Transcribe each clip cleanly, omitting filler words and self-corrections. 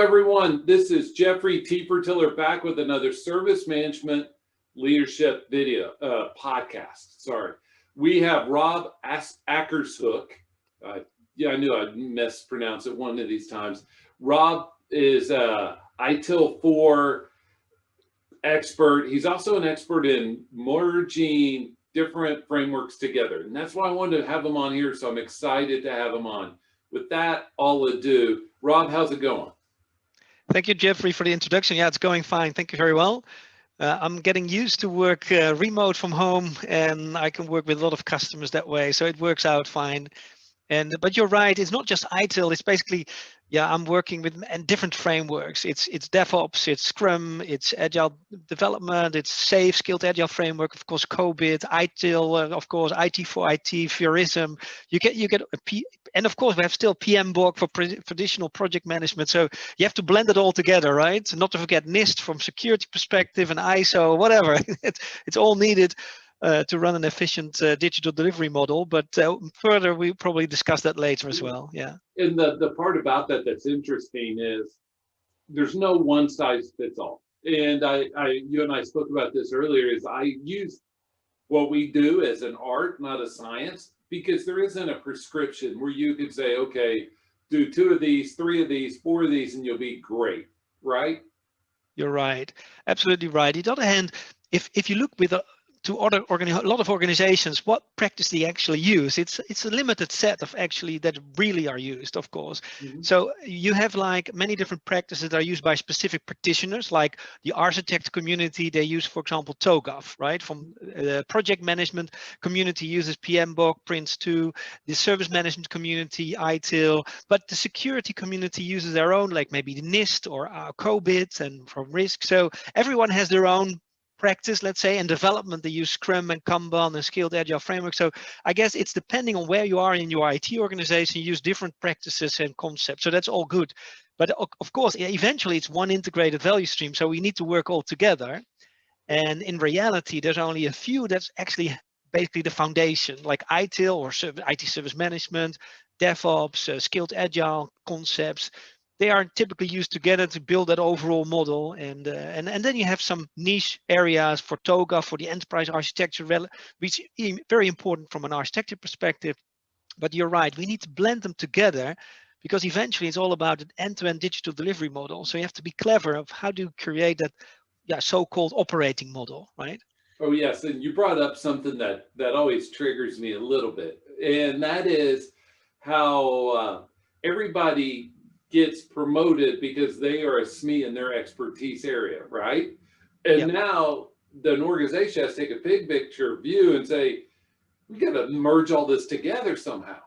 everyone. This is Jeffrey Tefertiller back with another service management leadership video podcast. Sorry. We have Rob Akershoek. Yeah, I knew I'd mispronounce it one of these times. Rob is a ITIL 4 expert. He's also an expert in merging different frameworks together. And that's why I wanted to have him on here. So I'm excited to have him on. With that, all ado, Rob, how's it going? Thank you, Jeffrey, for the introduction. Yeah, it's going fine. Thank you very well. I'm getting used to work remote from home, and I can work with a lot of customers that way. So it works out fine. But you're right, it's not just ITIL, it's basically, yeah, I'm working with different frameworks. It's DevOps, it's Scrum, it's Agile development, it's SAFe, Skilled Agile Framework, of course, COBIT, ITIL, of course, IT for IT, Furism. You get and of course we have still PMBOK for traditional project management. So you have to blend it all together, right? So not to forget NIST from security perspective and ISO, whatever. It's all needed to run an efficient digital delivery model, but further we probably discuss that later as well. Yeah. And the part about that that's interesting is there's no one size fits all. And you and I spoke about this earlier. Is I use what we do as an art, not a science, because there isn't a prescription where you could say, okay, do 2 of these, 3 of these, 4 of these, and you'll be great, right? You're right, absolutely right. On the other hand, if you look with a lot of organizations, what practice they actually use, it's a limited set of actually that really are used, of course. Mm-hmm. So you have like many different practices that are used by specific practitioners, like the architect community, they use, for example, TOGAF, right? From the project management community uses PMBOK, Prince2, the service management community, ITIL, but the security community uses their own, like maybe the NIST or COBIT and from risk. So everyone has their own practice, let's say, and development, they use Scrum and Kanban and Skilled Agile Framework. So I guess it's depending on where you are in your IT organization, you use different practices and concepts. So that's all good. But of course, eventually it's one integrated value stream. So we need to work all together. And in reality, there's only a few that's actually basically the foundation, like ITIL or IT service management, DevOps, Skilled Agile concepts. They are typically used together to build that overall model, and then you have some niche areas for TOGAF, for the enterprise architecture, which is very important from an architecture perspective. But you're right, we need to blend them together because eventually it's all about an end-to-end digital delivery model. So you have to be clever of how to create that, yeah, so-called operating model, right? Oh yes, and you brought up something that always triggers me a little bit, and that is how everybody gets promoted because they are a SME in their expertise area, right? And yep. Now an organization has to take a big picture view and say, we got to merge all this together somehow,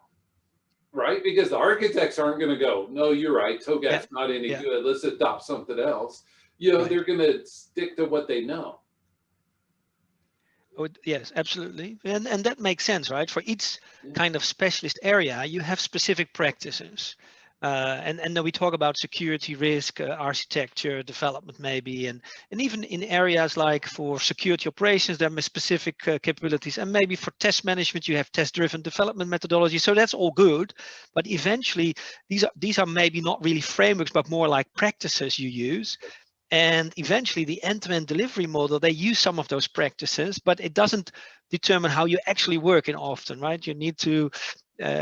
right? Because the architects aren't going to go, no, you're right, TOGAF's not any good, let's adopt something else. You know, right. They're going to stick to what they know. Oh, yes, absolutely. And that makes sense, right? For each kind of specialist area, you have specific practices. And then we talk about security risk, architecture, development maybe, and even in areas like for security operations, there are specific capabilities, and maybe for test management, you have test-driven development methodology. So that's all good, but eventually these are maybe not really frameworks, but more like practices you use. And eventually the end-to-end delivery model, they use some of those practices, but it doesn't determine how you actually work in often, right? You need to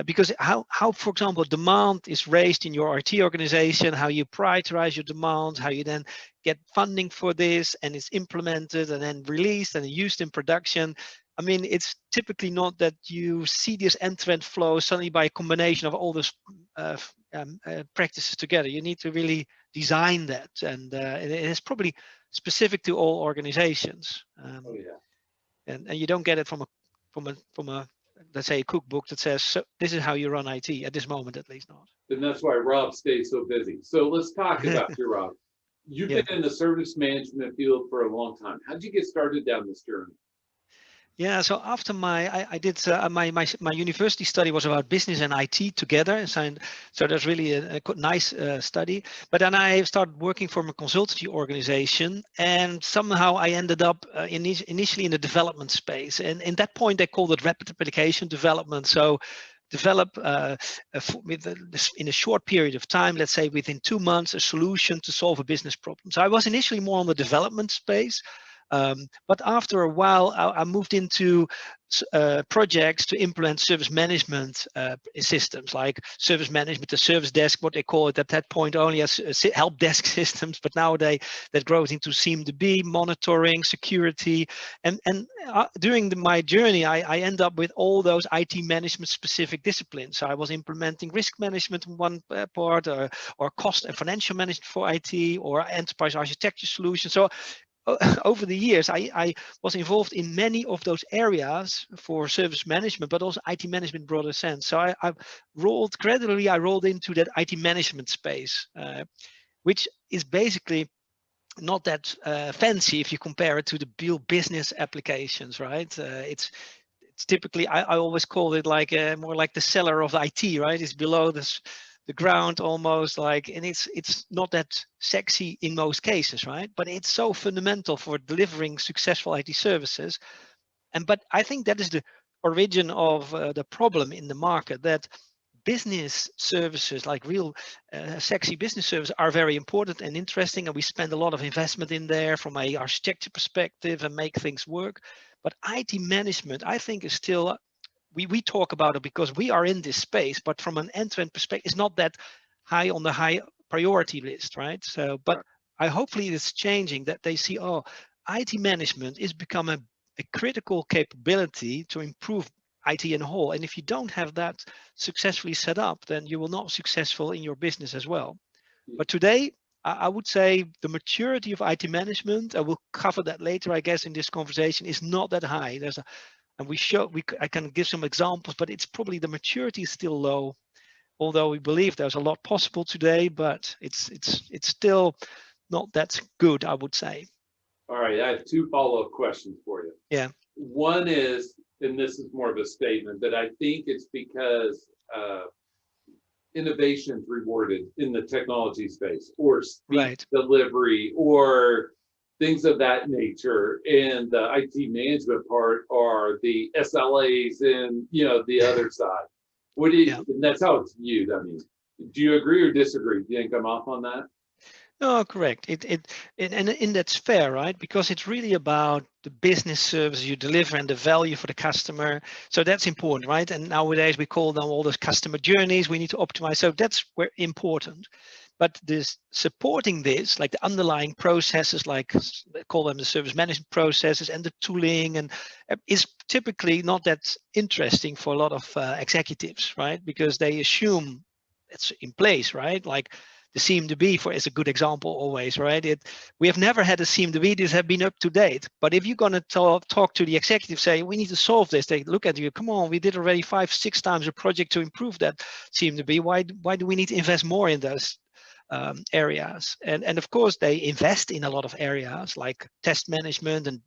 because how, for example, demand is raised in your IT organization, how you prioritize your demands, how you then get funding for this, and it's implemented and then released and used in production. I mean, it's typically not that you see this end-to-end flow suddenly by a combination of all those practices together. You need to really design that, and it is probably specific to all organizations. Oh yeah. And you don't get it from a let's say a cookbook that says, so this is how you run IT at this moment, at least not. And that's why Rob stays so busy. So let's talk about you, Rob. You've been in the service management field for a long time. How'd you get started down this journey? Yeah, so after I did my university study was about business and IT together, so that's really a nice study. But then I started working for a consultancy organization, and somehow I ended up initially in the development space. And in that point, they called it rapid application development. So develop in a short period of time, let's say within 2 months, a solution to solve a business problem. So I was initially more on the development space, but after a while, I moved into projects to implement service management systems, like service management, the service desk, what they call it at that point only as help desk systems, but nowadays that grows into seem to be monitoring, security, and during my journey, I end up with all those IT management specific disciplines. So I was implementing risk management in one part, or cost and financial management for IT, or enterprise architecture solutions. So over the years, I was involved in many of those areas for service management, but also IT management in broader sense. So I rolled into that IT management space, which is basically not that fancy if you compare it to the real business applications, right? It's typically, I always call it like more like the cellar of IT, right? It's below the ground almost, like, and it's not that sexy in most cases, right? But it's so fundamental for delivering successful IT services. But I think that is the origin of the problem in the market, that business services, like real sexy business services, are very important and interesting, and we spend a lot of investment in there from a architecture perspective and make things work. But IT management, I think, is still, we talk about it because we are in this space, but from an end-to-end perspective, it's not that high on the high priority list, right? So, but hopefully it's changing, that they see, oh, IT management is becoming a critical capability to improve IT in a whole. And if you don't have that successfully set up, then you will not be successful in your business as well. But today, I would say the maturity of IT management, I will cover that later, I guess, in this conversation, is not that high. I can give some examples, but it's probably the maturity is still low, although we believe there's a lot possible today, but it's still not that good, I would say. All right, I have 2 follow-up questions for you. Yeah. One is, and this is more of a statement, that I think it's because innovation is rewarded in the technology space, or speed delivery, or things of that nature, and the IT management part are the SLAs and the other side. What do you? And that's how it's viewed. I mean, do you agree or disagree? Do you think I'm off on that? No, correct. And that's fair, right? Because it's really about the business service you deliver and the value for the customer. So that's important, right? And nowadays we call them all those customer journeys. We need to optimize. So that's important. But this supporting this, like the underlying processes, like they call them the service management processes and the tooling, and is typically not that interesting for a lot of executives, right? Because they assume it's in place, right? Like the CMDB is a good example always, right? We have never had a CMDB. These have been up to date. But if you're going to talk to the executive, say, we need to solve this, they look at you, come on, we did already 5-6 times a project to improve that CMDB. Why do we need to invest more in those areas? And of course, they invest in a lot of areas like test management and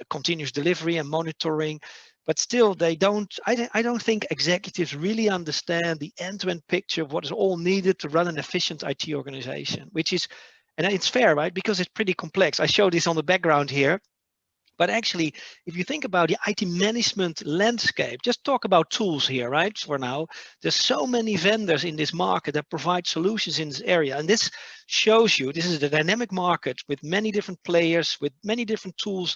continuous delivery and monitoring. But still, I don't think executives really understand the end-to-end picture of what is all needed to run an efficient IT organization, which is, and it's fair, right? Because it's pretty complex. I show this on the background here. But actually, if you think about the IT management landscape, just talk about tools here, right? For now, there's so many vendors in this market that provide solutions in this area. And this shows you, this is the dynamic market with many different players, with many different tools.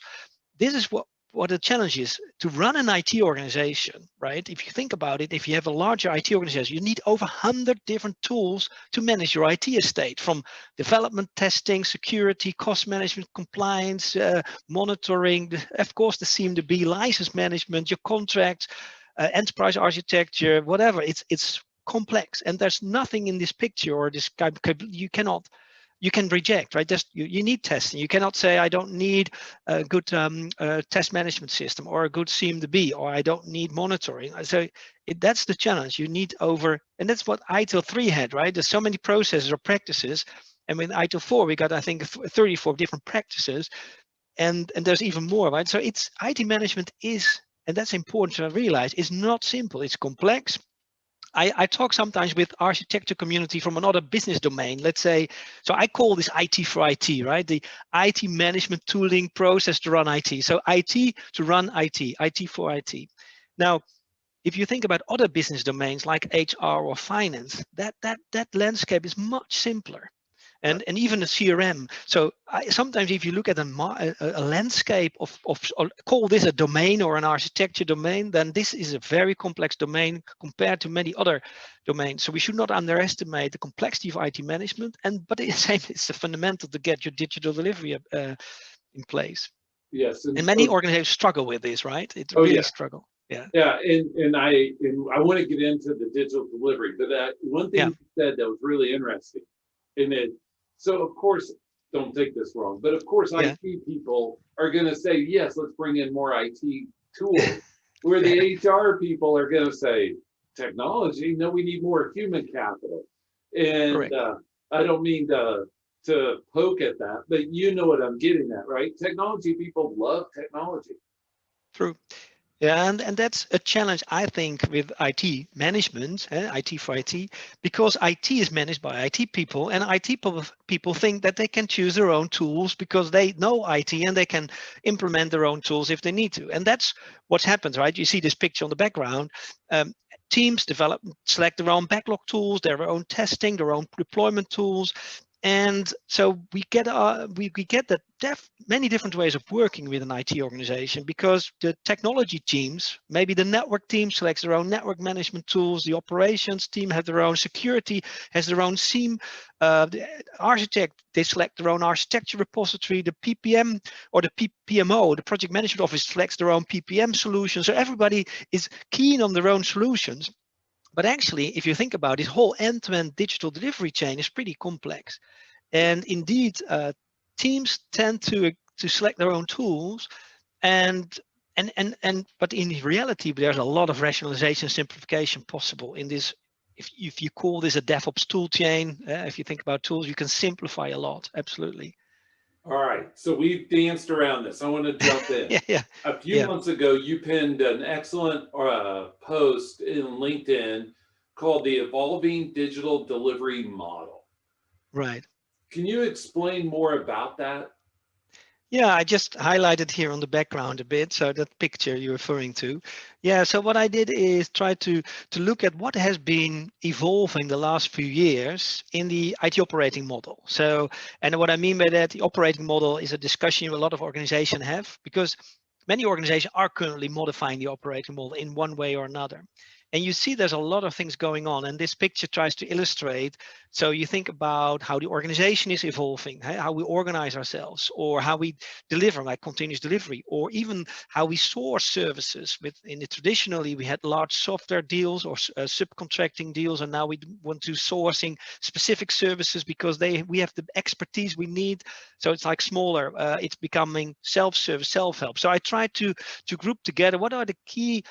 This is what the challenge is to run an IT organization, right? If you think about it, if you have a larger IT organization, you need over 100 different tools to manage your IT estate, from development, testing, security, cost management, compliance, monitoring, of course, the CMDB, license management, your contracts, enterprise architecture, whatever. It's complex, and there's nothing in this picture or this you can reject, right? You need testing. You cannot say, I don't need a good test management system or a good CMDB, or I don't need monitoring. So that's the challenge. You need and that's what ITIL 3 had, right? There's so many processes or practices. And with ITIL 4, we got, I think, 34 different practices. And there's even more, right? So it's IT management is, and that's important to realize, is not simple. It's complex. I talk sometimes with architecture community from another business domain, let's say. So I call this IT for IT, right? The IT management tooling process to run IT. So IT to run IT, IT for IT. Now, if you think about other business domains like HR or finance, that landscape is much simpler. And even the CRM. So sometimes if you look at a landscape of call this a domain or an architecture domain, then this is a very complex domain compared to many other domains. So we should not underestimate the complexity of IT management. But at the same, it's the fundamental to get your digital delivery in place. Yes, and many organizations struggle with this, right? It really struggle. Yeah. Yeah, and I want to get into the digital delivery, but one thing you said that was really interesting, and so of course, don't take this wrong, but of course, IT people are going to say yes, let's bring in more IT tools, where the HR people are going to say technology, no, we need more human capital, and I don't mean to poke at that, but you know what I'm getting at, right? Technology people love technology. True. Yeah, and that's a challenge, I think, with IT management, IT for IT, because IT is managed by IT people, and IT people think that they can choose their own tools because they know IT and they can implement their own tools if they need to. And that's what happens, right? You see this picture on the background. Teams select their own backlog tools, their own testing, their own deployment tools. And so we get that many different ways of working with an IT organization, because the technology teams, maybe the network team selects their own network management tools, the operations team have their own, security has their own SIEM, the architect, they select their own architecture repository, the PPM or the PMO, the project management office, selects their own PPM solution. So everybody is keen on their own solutions. But actually, if you think about this whole end-to-end digital delivery chain is pretty complex. And indeed, teams tend to select their own tools, but in reality, there's a lot of rationalization, simplification possible in this. If you call this a DevOps tool chain, if you think about tools, you can simplify a lot. Absolutely. All right, so we've danced around this. I want to jump in. A few months ago, you pinned an excellent post in LinkedIn called the Evolving Digital Delivery Model. Right. Can you explain more about that? Yeah, I just highlighted here on the background a bit, so that picture you're referring to. Yeah, so what I did is try to look at what has been evolving the last few years in the IT operating model. So, and what I mean by that, the operating model is a discussion a lot of organizations have, because many organizations are currently modifying the operating model in one way or another. And you see there's a lot of things going on, and this picture tries to illustrate. So you think about how the organization is evolving, how we organize ourselves, or how we deliver, like continuous delivery, or even how we source services. Traditionally, we had large software deals or subcontracting deals, and now we want to sourcing specific services because we have the expertise we need. So it's like smaller. It's becoming self-service, self-help. So I tried to group together what are the key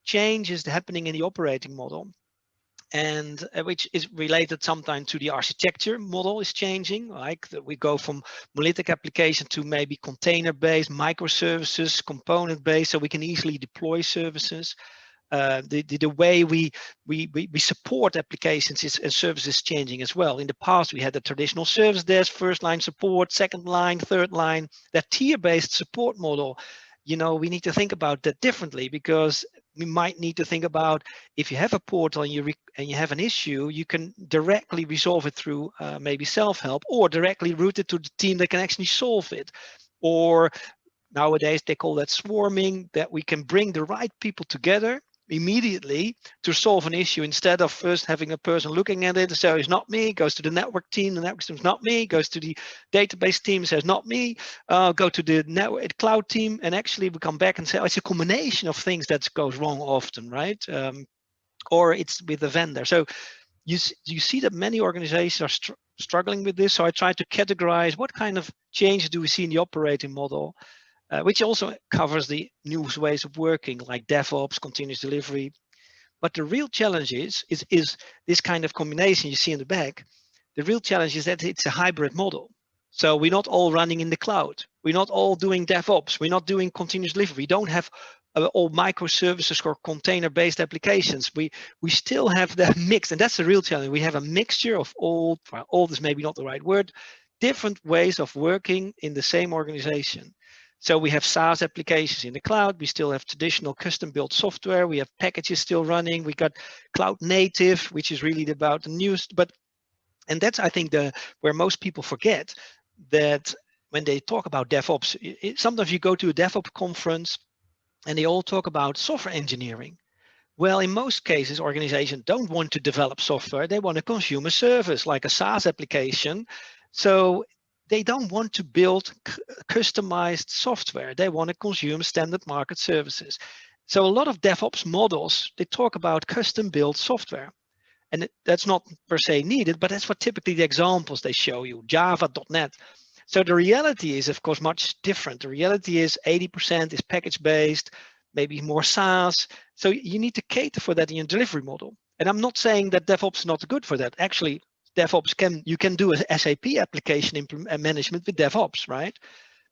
changes happening in the operating model, and which is related sometimes to the architecture model is changing, like we go from monolithic application to maybe container-based, microservices, component-based, so we can easily deploy services. The way we support applications and services is changing as well. In the past, we had the traditional service desk, first line support, second line, third line. That tier-based support model, we need to think about that differently, because we might need to think about, if you have a portal and you have an issue, you can directly resolve it through maybe self-help, or directly route it to the team that can actually solve it. Or nowadays they call that swarming, that we can bring the right people together immediately to solve an issue, instead of first having a person looking at it. So it's not me, goes to the network team, the network team's not me, goes to the database team, says not me, go to the network cloud team, and actually we come back and say, oh, it's a combination of things that goes wrong often, right? Or it's with the vendor. So you see that many organizations are struggling with this. So I try to categorize what kind of changes do we see in the operating model, which also covers the new ways of working, like DevOps, continuous delivery. But the real challenge is this kind of combination you see in the back. The real challenge is that it's a hybrid model. So we're not all running in the cloud. We're not all doing DevOps. We're not doing continuous delivery. We don't have all microservices or container-based applications. We still have that mix, and that's the real challenge. We have a mixture of all is maybe not the right word, different ways of working in the same organization. So we have SaaS applications in the cloud. We still have traditional custom-built software. We have packages still running. We got cloud native, which is really about the news. And that's, I think, where most people forget that when they talk about DevOps. Sometimes you go to a DevOps conference and they all talk about software engineering. Well, in most cases, organizations don't want to develop software. They want to consume a service like a SaaS application. So they don't want to build customized software. They want to consume standard market services. So a lot of DevOps models, they talk about custom built software. And that's not per se needed, but that's what typically the examples they show you, Java.net. So the reality is, of course, much different. The reality is 80% is package-based, maybe more SaaS. So you need to cater for that in your delivery model. And I'm not saying that DevOps is not good for that. Actually, DevOps you can do a SAP application management with DevOps, right?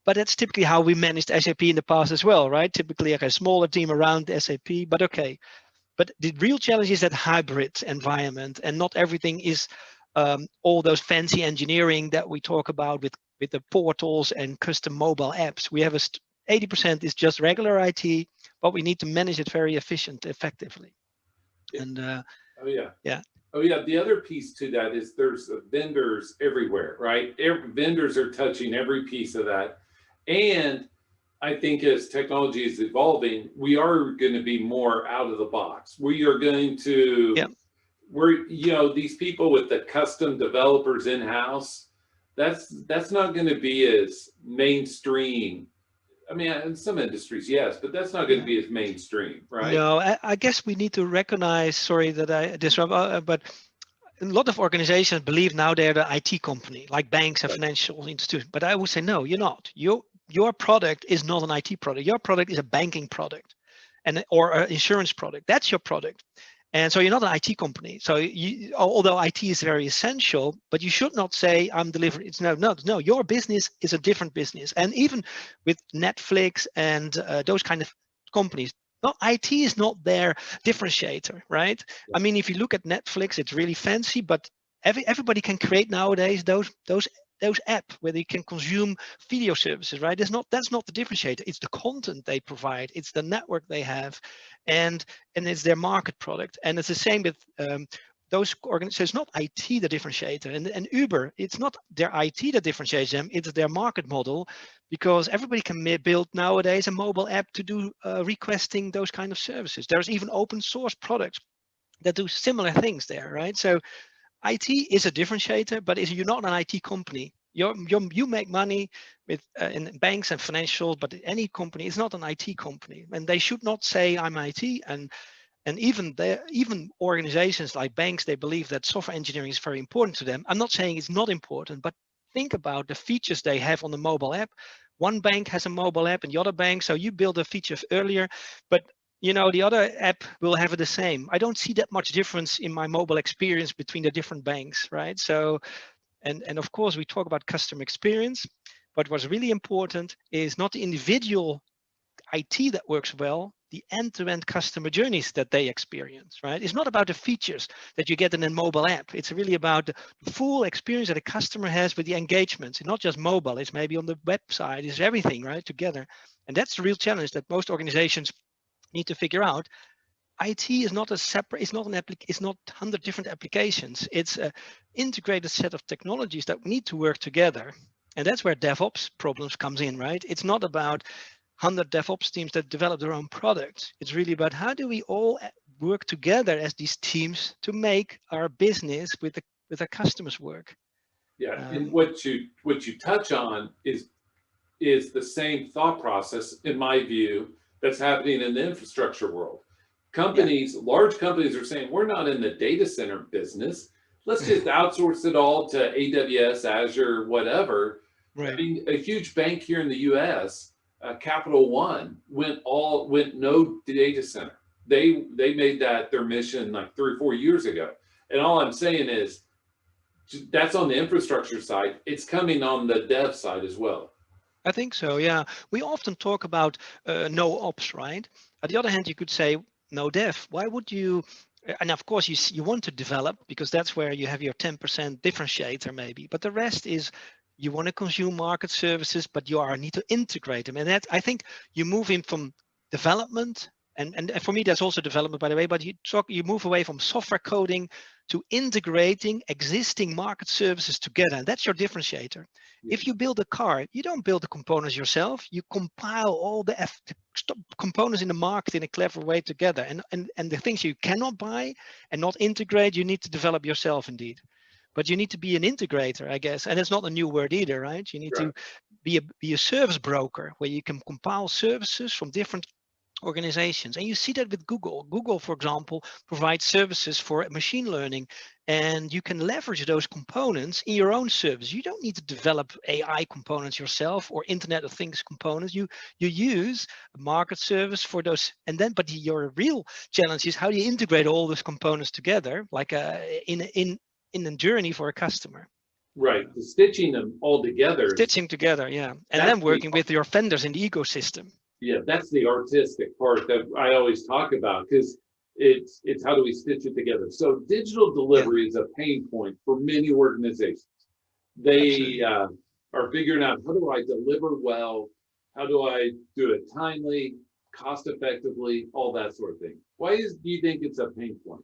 But that's typically how we managed SAP in the past as well, right? Typically like a smaller team around SAP, but okay. But the real challenge is that hybrid environment, and not everything is all those fancy engineering that we talk about with the portals and custom mobile apps. We have 80% is just regular IT, but we need to manage it very effectively. Yeah. And oh yeah, yeah. Oh yeah. The other piece to that is there's vendors everywhere, right? Vendors are touching every piece of that, and I think as technology is evolving, we are going to be more out of the box. We are going to, Yeah. these people with the custom developers in house, that's not going to be as mainstream. I mean, in some industries, yes, but that's not going to be as mainstream, right? No, I guess we need to recognize, sorry that I disrupt, but a lot of organizations believe now they're the IT company, like banks and financial institutions. But I would say, no, you're not. Your product is not an IT product. Your product is a banking product or an insurance product. That's your product. And so you're not an IT company. So although IT is very essential, but you should not say I'm delivering. It's no. Your business is a different business. And even with Netflix and those kind of companies, no, IT is not their differentiator, right? Yeah. I mean, if you look at Netflix, it's really fancy, but everybody can create nowadays those apps where they can consume video services, right? That's not the differentiator. It's the content they provide, it's the network they have, and it's their market product. And it's the same with those organizations. It's not IT the differentiator, and Uber, it's not their IT that differentiates them, it's their market model, because everybody can build nowadays a mobile app to do requesting those kind of services. There's even open source products that do similar things there, right? So IT is a differentiator, but you're not an IT company. You make money with in banks and financial, but any company is not an IT company, and they should not say I'm IT. And even organizations like banks, they believe that software engineering is very important to them. I'm not saying it's not important, but think about the features they have on the mobile app. One bank has a mobile app and the other bank, so you build a feature earlier, but the other app will have the same. I don't see that much difference in my mobile experience between the different banks, right? So, and of course we talk about customer experience, but what's really important is not the individual IT that works well, the end-to-end customer journeys that they experience, right? It's not about the features that you get in a mobile app. It's really about the full experience that a customer has with the engagements. It's not just mobile, it's maybe on the website, it's everything, right, together. And that's the real challenge that most organizations need to figure out. IT is not a separate, it's not 100 different applications. It's an integrated set of technologies that need to work together. And that's where DevOps problems comes in, right? It's not about 100 DevOps teams that develop their own products. It's really about how do we all work together as these teams to make our business with our customers work. Yeah, and what you touch on is the same thought process, in my view, that's happening in the infrastructure world. Companies, large companies are saying, we're not in the data center business. Let's just outsource it all to AWS, Azure, whatever. Right. I mean, a huge bank here in the US, Capital One, went no data center. They made that their mission like 3 or 4 years ago. And all I'm saying is that's on the infrastructure side. It's coming on the dev side as well. I think so, yeah. We often talk about no ops, right? On the other hand, you could say no dev. Why would you? And of course, you want to develop because that's where you have your 10% differentiator maybe. But the rest is you want to consume market services, but you need to integrate them. And that, I think, you move in from development, and for me that's also development, by the way, but you move away from software coding to integrating existing market services together, and that's your differentiator. Yeah. If you build a car, you don't build the components yourself, you compile all the components in the market in a clever way together, and the things you cannot buy and not integrate, you need to develop yourself indeed. But you need to be an integrator, I guess, and it's not a new word either, right? You need to be a service broker where you can compile services from different organizations. And you see that with Google. Google, for example, provides services for machine learning, and you can leverage those components in your own service. You don't need to develop AI components yourself or Internet of Things components. You use a market service for those, and then but your real challenge is how do you integrate all those components together, like in a journey for a customer. Right, the stitching them all together. Stitching together, yeah, and then working with your vendors in the ecosystem. Yeah, that's the artistic part that I always talk about, because it's how do we stitch it together. So digital delivery is a pain point for many organizations. They are figuring out, how do I deliver well? How do I do it timely, cost effectively, all that sort of thing. Why do you think it's a pain point?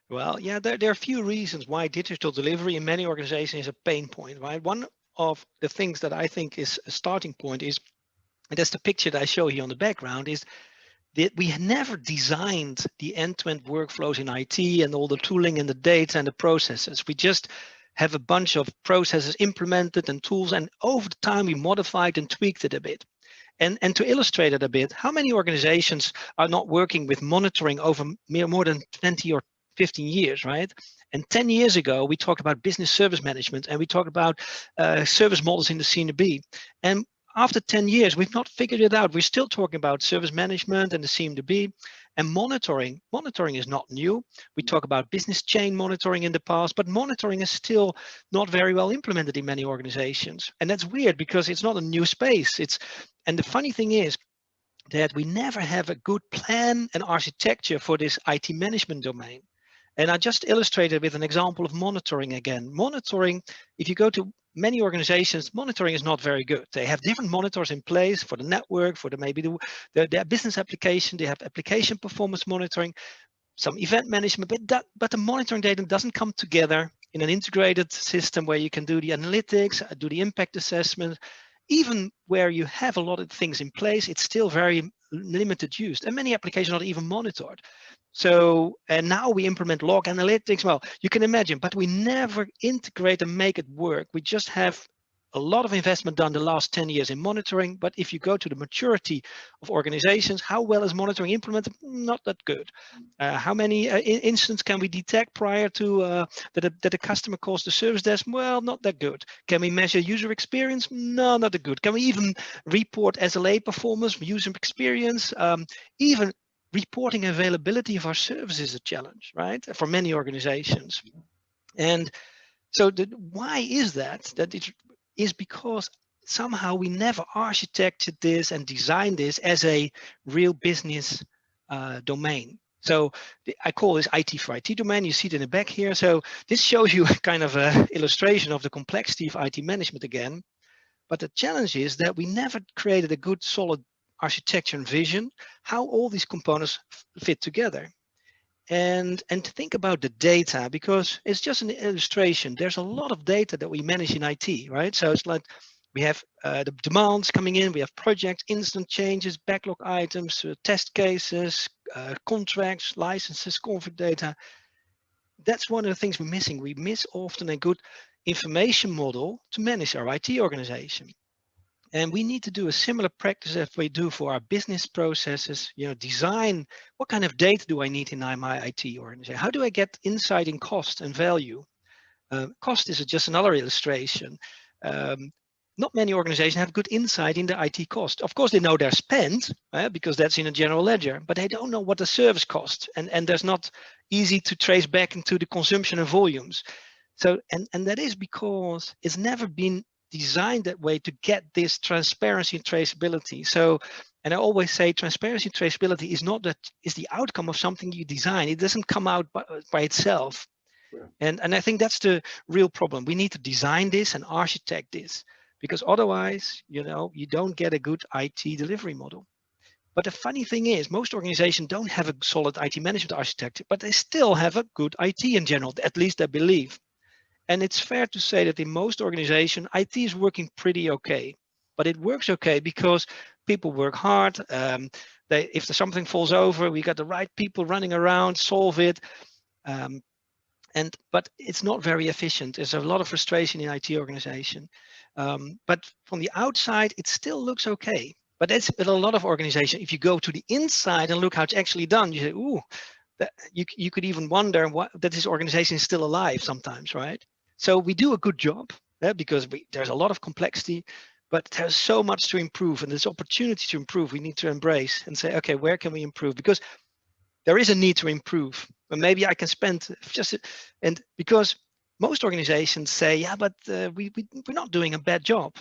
Well, yeah, there are a few reasons why digital delivery in many organizations is a pain point, right? One of the things that I think is a starting point is, and that's the picture that I show here on the background, is that we never designed the end-to-end workflows in IT and all the tooling and the data and the processes. We just have a bunch of processes implemented and tools, and over the time we modified and tweaked it a bit. And to illustrate it a bit, how many organizations are not working with monitoring over more than 20 or 15 years, right? And 10 years ago, we talked about business service management, and we talked about service models in the CMDB. And after 10 years, we've not figured it out. We're still talking about service management and the CMDB and monitoring. Monitoring is not new. We talk about business chain monitoring in the past, but monitoring is still not very well implemented in many organizations. And that's weird because it's not a new space. And the funny thing is that we never have a good plan and architecture for this IT management domain. And I just illustrated with an example of monitoring again. Monitoring, if you go to many organizations, monitoring is not very good. They have different monitors in place for the network, for maybe their business application. They have application performance monitoring, some event management, but the monitoring data doesn't come together in an integrated system where you can do the analytics, do the impact assessment. Even where you have a lot of things in place, it's still very limited use, and many applications are not even monitored. So, and now we implement log analytics. Well, you can imagine, but we never integrate and make it work. We just have a lot of investment done the last 10 years in monitoring. But if you go to the maturity of organizations, how well is monitoring implemented? Not that good. How many incidents can we detect prior to that a customer calls the service desk? Well, not that good. Can we measure user experience? No, not that good. Can we even report SLA performance, user experience? Even reporting availability of our service is a challenge, right? For many organizations. And so why is that? That it is because somehow we never architected this and designed this as a real business domain. So I call this IT for IT domain. You see it in the back here. So this shows you kind of an illustration of the complexity of IT management again. But the challenge is that we never created a good solid architecture and vision, how all these components fit together. And to think about the data, because it's just an illustration. There's a lot of data that we manage in IT, right? So it's like we have the demands coming in, we have projects, instant changes, backlog items, test cases, contracts, licenses, config data. That's one of the things we're missing. We miss often a good information model to manage our IT organization. And we need to do a similar practice as we do for our business processes, design what kind of data do I need in my IT organization? How do I get insight in cost and value? Cost is just another illustration. Not many organizations have good insight in the IT cost. Of course, they know their spend because that's in a general ledger, but they don't know what the service costs. And there's not easy to trace back into the consumption and volumes. So, and that is because it's never been designed that way to get this transparency and traceability. So, and I always say transparency and traceability is the outcome of something you design. It doesn't come out by itself. And I think that's the real problem. We need to design this and architect this, because otherwise, you don't get a good IT delivery model. But the funny thing is, most organizations don't have a solid IT management architecture, but they still have a good IT in general, at least they believe. And it's fair to say that in most organizations, IT is working pretty okay. But it works okay because people work hard. If something falls over, we got the right people running around, solve it. But it's not very efficient. There's a lot of frustration in IT organization. But from the outside, it still looks okay. But that's with a lot of organizations. If you go to the inside and look how it's actually done, you say, ooh, you could even wonder that this organization is still alive sometimes, right? So we do a good job because there's a lot of complexity, but there's so much to improve, and there's opportunity to improve. We need to embrace and say, okay, where can we improve? Because there is a need to improve. But maybe I can spend and because most organizations say, yeah, but we're not doing a bad job.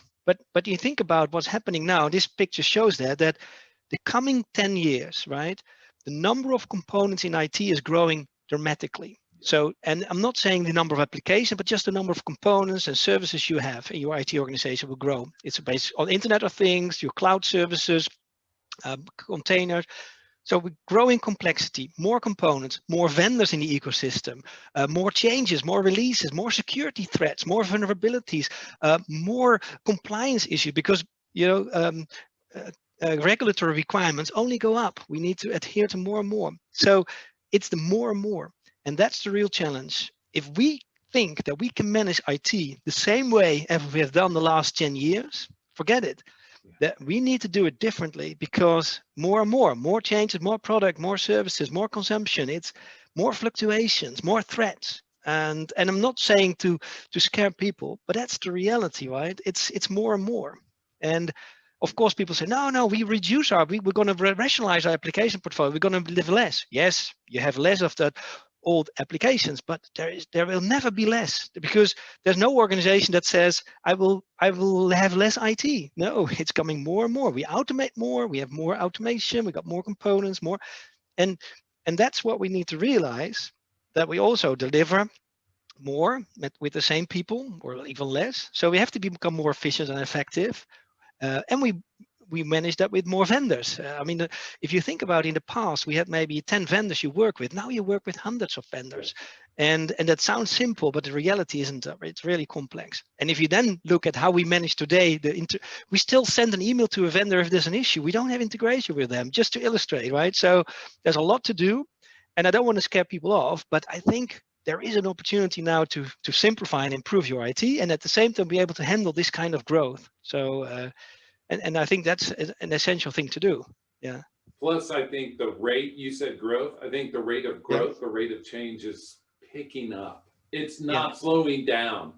But you think about what's happening now. This picture shows that the coming 10 years, right? The number of components in IT is growing dramatically. So, and I'm not saying the number of applications, but just the number of components and services you have in your IT organization will grow. It's based on Internet of Things, your cloud services, containers. So we're growing complexity, more components, more vendors in the ecosystem, more changes, more releases, more security threats, more vulnerabilities, more compliance issues, because regulatory requirements only go up. We need to adhere to more and more. So it's the more and more, and that's the real challenge. If we think that we can manage IT the same way as we have done the last 10 years, forget it. That we need to do it differently, because more and more changes, more product, more services, more consumption. It's more fluctuations, more threats. And I'm not saying to scare people, but that's the reality, right? It's more and more. And of course, people say, no, we're going to rationalize our application portfolio. We're going to live less. Yes, you have less of that old applications, but there will never be less, because there's no organization that says I will have less IT. No, it's coming more and more. We automate more. We have more automation. We got more components, more, and that's what we need to realize, that we also deliver more with the same people or even less. So we have to become more efficient and effective, and we manage that with more vendors. I mean, if you think about in the past, we had maybe 10 vendors you work with. Now you work with hundreds of vendors. And that sounds simple, but the reality isn't. It's really complex. And if you then look at how we manage today, we still send an email to a vendor if there's an issue. We don't have integration with them, just to illustrate, right? So there's a lot to do. And I don't want to scare people off, but I think there is an opportunity now to simplify and improve your IT, and at the same time be able to handle this kind of growth. So and I think that's an essential thing to do. Yeah. Plus, I think the rate, you said growth, I think the rate of growth, the rate of change is picking up. It's not slowing down.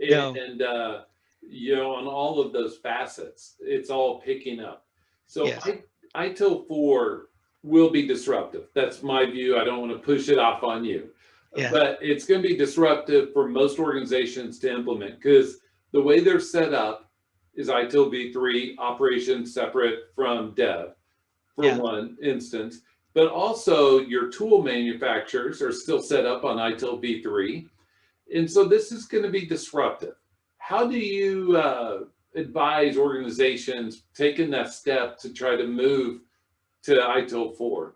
And, on all of those facets, it's all picking up. So ITIL 4 will be disruptive. That's my view. I don't want to push it off on you. But it's going to be disruptive for most organizations to implement, because the way they're set up is ITIL v3, operations separate from dev, for one instance. But also your tool manufacturers are still set up on ITIL v3. And so this is going to be disruptive. How do you advise organizations taking that step to try to move to ITIL 4?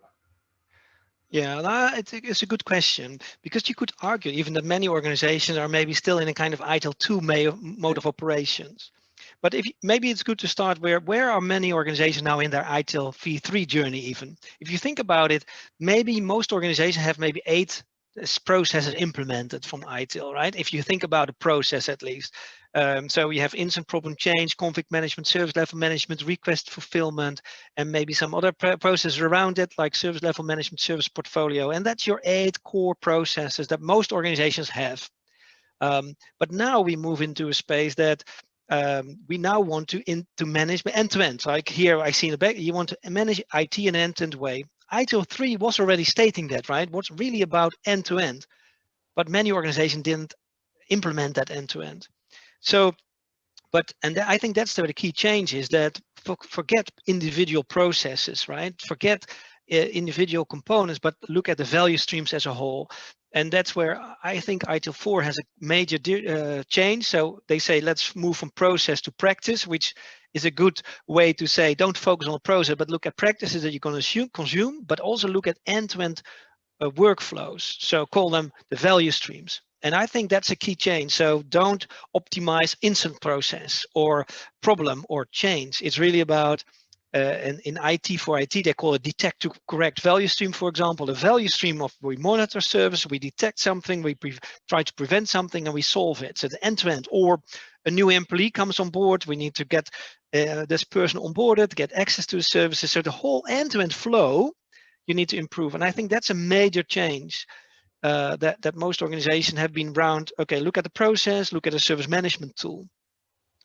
Yeah, it's a good question, because you could argue even that many organizations are maybe still in a kind of ITIL 2 mode of operations. But maybe it's good to start where are many organizations now in their ITIL v3 journey even? If you think about it, maybe most organizations have maybe 8 processes implemented from ITIL, right? If you think about a process at least. So we have instant problem change, conflict management, service level management, request fulfillment, and maybe some other processes around it, like service level management, service portfolio. And that's your 8 core processes that most organizations have. But now we move into a space that we now want to manage end-to-end. Like here I see in the back, you want to manage IT in an end-to-end way. ITIL 3 was already stating that, right? What's really about end-to-end, but many organizations didn't implement that end-to-end. So, and I think that's the key change, is that forget individual processes, right? Forget individual components, but look at the value streams as a whole. And that's where I think ITIL 4 has a major change. So they say, let's move from process to practice, which is a good way to say, don't focus on the process, but look at practices that you're going to consume, but also look at end-to-end workflows. So call them the value streams. And I think that's a key change. So don't optimize instant process or problem or change. It's really about, in IT for IT, they call it detect to correct value stream, for example. The value stream of we monitor service, we detect something, we try to prevent something, and we solve it. So the end-to-end. Or a new employee comes on board, we need to get this person onboarded, get access to the services. So the whole end-to-end flow you need to improve. And I think that's a major change that most organizations have been around. Okay, look at the process, look at a service management tool.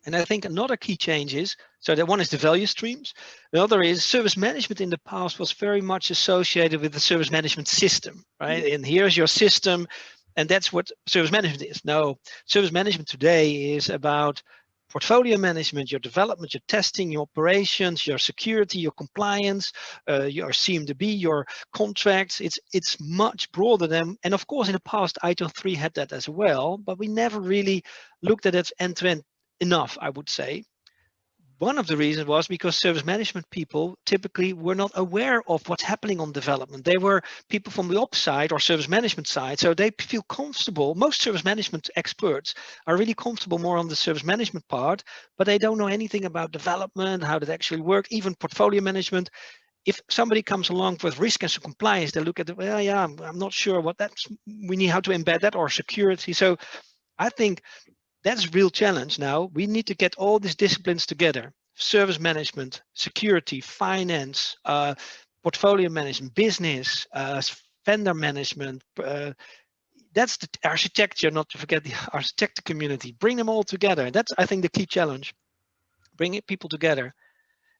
And I think another key change is, so that one is the value streams. The other is service management in the past was very much associated with the service management system, right? And here's your system, and that's what service management is. No, service management today is about portfolio management, your development, your testing, your operations, your security, your compliance, your CMDB, your contracts. It's much broader than, and of course in the past ITIL 3 had that as well, but we never really looked at it end-to-end enough, I would say. One of the reasons was because service management people typically were not aware of what's happening on development. They were people from the ops side or service management side, so they feel comfortable. Most service management experts are really comfortable more on the service management part, but they don't know anything about development, how that actually work, even portfolio management. If somebody comes along with risk and compliance, they look at the, well, yeah, I'm not sure what that's, we need how to embed that, or security. So I think that's a real challenge now. We need to get all these disciplines together: service management, security, finance, portfolio management, business, vendor management. That's the architecture, not to forget the architecture community. Bring them all together. That's, I think, the key challenge. Bring people together.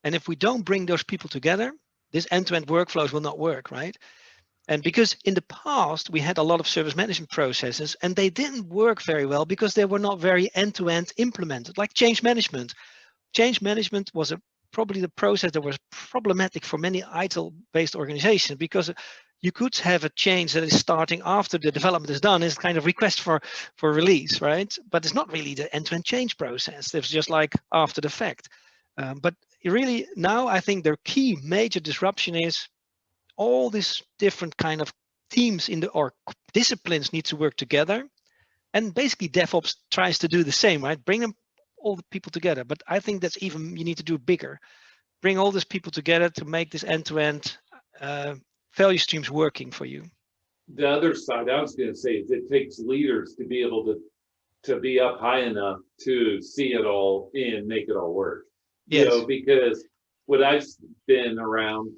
And if we don't bring those people together, this end-to-end workflows will not work, right? And because in the past, we had a lot of service management processes and they didn't work very well because they were not very end-to-end implemented, like change management. Change management was probably the process that was problematic for many ITIL-based organizations, because you could have a change that is starting after the development is done, is kind of request for release, right? But it's not really the end-to-end change process. It's just like after the fact. But really now I think the key major disruption is all these different kind of teams in the, or disciplines, need to work together. And basically DevOps tries to do the same, right? Bring them, all the people together. But I think that's even, you need to do it bigger. Bring all these people together to make this end-to-end value streams working for you. The other side I was going to say is it takes leaders to be able to be up high enough to see it all and make it all work. Yes. You know, because what I've been around,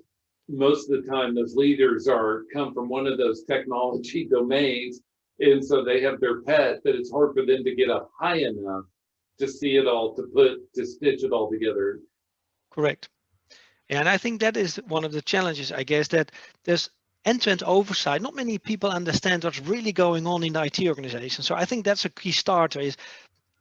most of the time those leaders come from one of those technology domains, and so they have their pet, but it's hard for them to get up high enough to see it all, to stitch it all together. Correct. And I think that is one of the challenges, I guess, that there's end-to-end oversight. Not many people understand what's really going on in the IT organization. So I think that's a key starter, is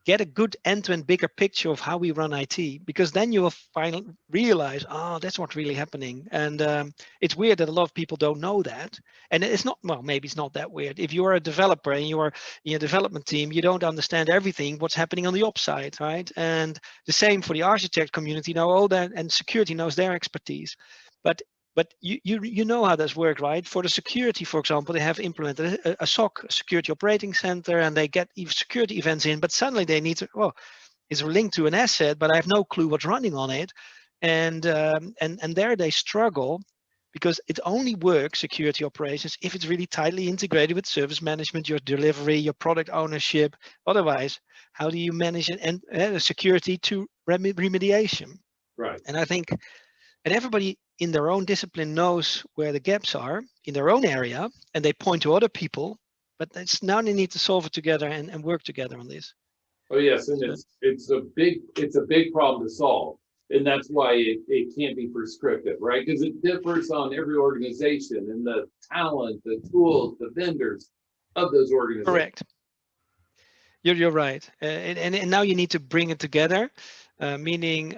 get a good end-to-end bigger picture of how we run IT, because then you will finally realize, oh, that's what's really happening. And it's weird that a lot of people don't know that. And it's not, well, maybe it's not that weird. If you're a developer and you are in a development team, you don't understand everything what's happening on the ops side, right? And the same for the architect community, know all that, and security knows their expertise. But you know how this works, right? For the security, for example, they have implemented a SOC, a security operating center, and they get security events in, but suddenly they need to, well, it's linked to an asset, but I have no clue what's running on it. And there they struggle, because it only works, security operations, if it's really tightly integrated with service management, your delivery, your product ownership. Otherwise, how do you manage it? And security to remediation? Right. And I think, and everybody in their own discipline knows where the gaps are in their own area, and they point to other people, but it's now they need to solve it together and work together on this. Oh yes, and it's a big problem to solve, and that's why it can't be prescriptive, right? Because it differs on every organization and the talent, the tools, the vendors of those organizations. Correct. You're right, and now you need to bring it together, meaning.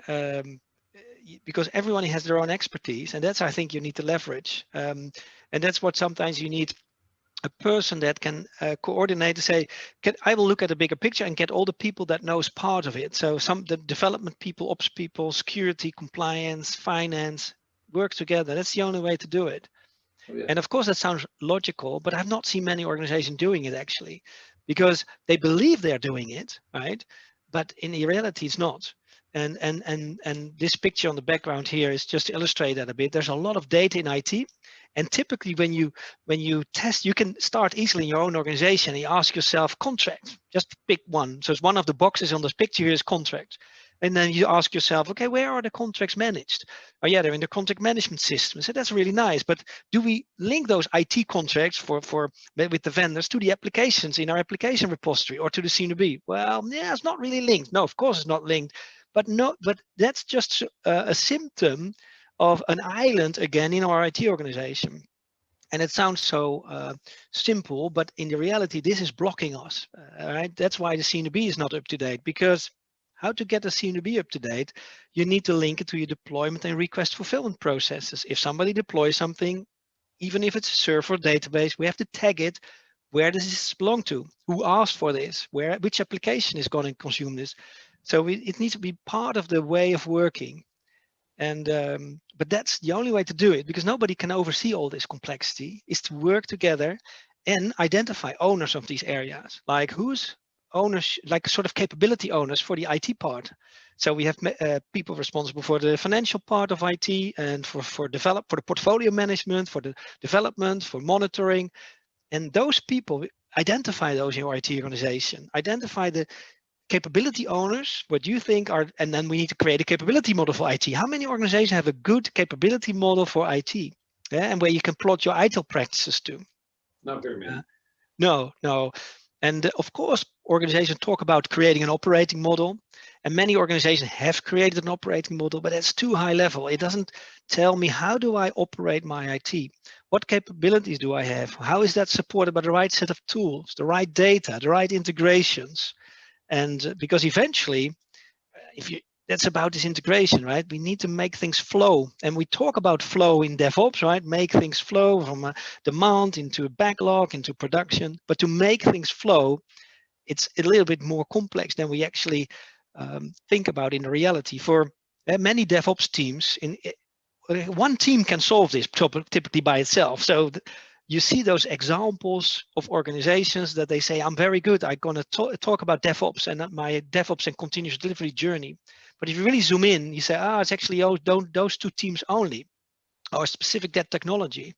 Because everyone has their own expertise, and that's, I think, you need to leverage, and that's what sometimes you need a person that can coordinate to say, I will look at a bigger picture and get all the people that knows part of it. So the development people, ops people, security, compliance, finance, work together. That's the only way to do it. Oh, yeah. And of course that sounds logical, but I've not seen many organizations doing it actually, because they believe they're doing it, right? But in reality, it's not. And this picture on the background here is just to illustrate that a bit. There's a lot of data in IT, and typically when you test, you can start easily in your own organization and you ask yourself contract. Just pick one. So it's one of the boxes on this picture here is contract. And then you ask yourself, okay, where are the contracts managed? Oh yeah, they're in the contract management system. So that's really nice. But do we link those IT contracts with the vendors to the applications in our application repository or to the C&B? Well, yeah, it's not really linked. No, of course it's not linked. But that's just a symptom of an island again in our IT organization. And it sounds so simple, but in the reality, this is blocking us. Right? That's why the C&B is not up to date, because how to get the C&B up to date, you need to link it to your deployment and request fulfillment processes. If somebody deploys something, even if it's a server database, we have to tag it. Where does this belong to? Who asked for this? Which application is going to consume this? So it needs to be part of the way of working. And but that's the only way to do it, because nobody can oversee all this complexity, is to work together and identify owners of these areas, like who's owners, like sort of capability owners for the IT part. So we have people responsible for the financial part of IT and for the portfolio management, for the development, for monitoring. And those people, identify those in your IT organization, identify the capability owners, what you think are, and then we need to create a capability model for IT. How many organizations have a good capability model for IT? Yeah, and where you can plot your ITIL practices to? Not very many. No. And of course, organizations talk about creating an operating model, and many organizations have created an operating model, but it's too high level. It doesn't tell me, how do I operate my IT? What capabilities do I have? How is that supported by the right set of tools, the right data, the right integrations? And because eventually, that's about this integration, right? We need to make things flow. And we talk about flow in DevOps, right? Make things flow from a demand into a backlog, into production. But to make things flow, it's a little bit more complex than we actually think about in reality. For many DevOps teams, one team can solve this typically by itself. So you see those examples of organizations that they say, I'm very good, I'm going to talk about DevOps and my DevOps and continuous delivery journey. But if you really zoom in, you say, it's actually those two teams only, or specific that technology.